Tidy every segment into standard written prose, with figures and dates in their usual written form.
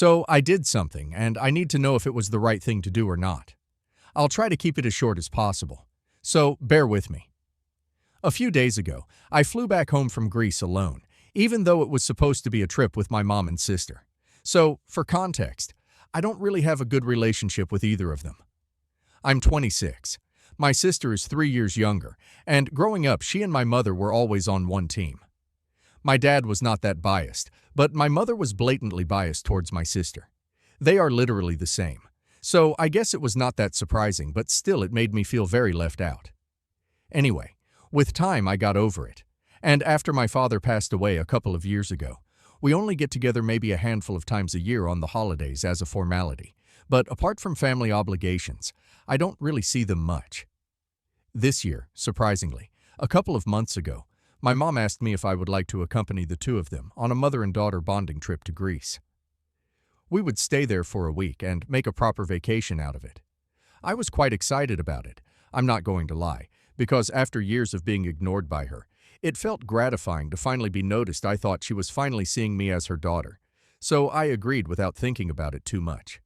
So I did something, and I need to know if it was the right thing to do or not. I'll try to keep it as short as possible. So bear with me. A few days ago, I flew back home from Greece alone, even though it was supposed to be a trip with my mom and sister. So, for context, I don't really have a good relationship with either of them. I'm 26. My sister is 3 years younger, and growing up, she and my mother were always on one team. My dad was not that biased, but my mother was blatantly biased towards my sister. They are literally the same. So I guess it was not that surprising, but still it made me feel very left out. Anyway, with time I got over it. And after my father passed away a couple of years ago, we only get together maybe a handful of times a year on the holidays as a formality. But apart from family obligations, I don't really see them much. This year, surprisingly, a couple of months ago, my mom asked me if I would like to accompany the two of them on a mother and daughter bonding trip to Greece. We would stay there for a week and make a proper vacation out of it. I was quite excited about it, I'm not going to lie, because after years of being ignored by her, it felt gratifying to finally be noticed. I thought she was finally seeing me as her daughter, so I agreed without thinking about it too much.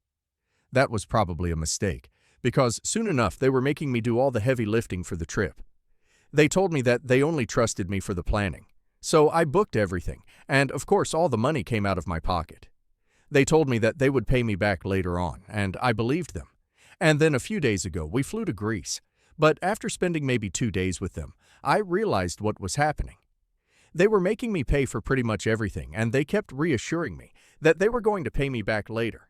That was probably a mistake, because soon enough they were making me do all the heavy lifting for the trip. They told me that they only trusted me for the planning. So I booked everything, and of course all the money came out of my pocket. They told me that they would pay me back later on, and I believed them. And then a few days ago, we flew to Greece. But after spending maybe 2 days with them, I realized what was happening. They were making me pay for pretty much everything, and they kept reassuring me that they were going to pay me back later.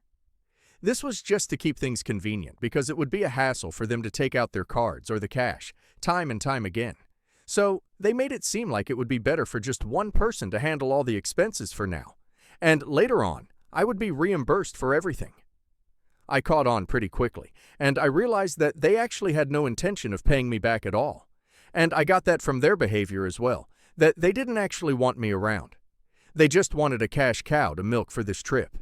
This was just to keep things convenient, because it would be a hassle for them to take out their cards or the cash, time and time again. So they made it seem like it would be better for just one person to handle all the expenses for now. And later on, I would be reimbursed for everything. I caught on pretty quickly, and I realized that they actually had no intention of paying me back at all. And I got that from their behavior as well, that they didn't actually want me around. They just wanted a cash cow to milk for this trip.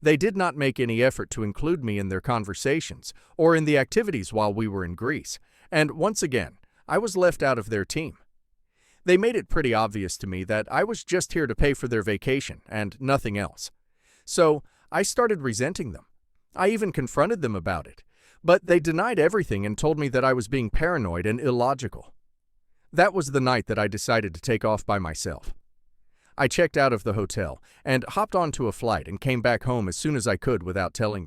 They did not make any effort to include me in their conversations or in the activities while we were in Greece, and once again, I was left out of their team. They made it pretty obvious to me that I was just here to pay for their vacation and nothing else. So I started resenting them. I even confronted them about it, but they denied everything and told me that I was being paranoid and illogical. That was the night that I decided to take off by myself. I checked out of the hotel and hopped onto a flight and came back home as soon as I could without telling them.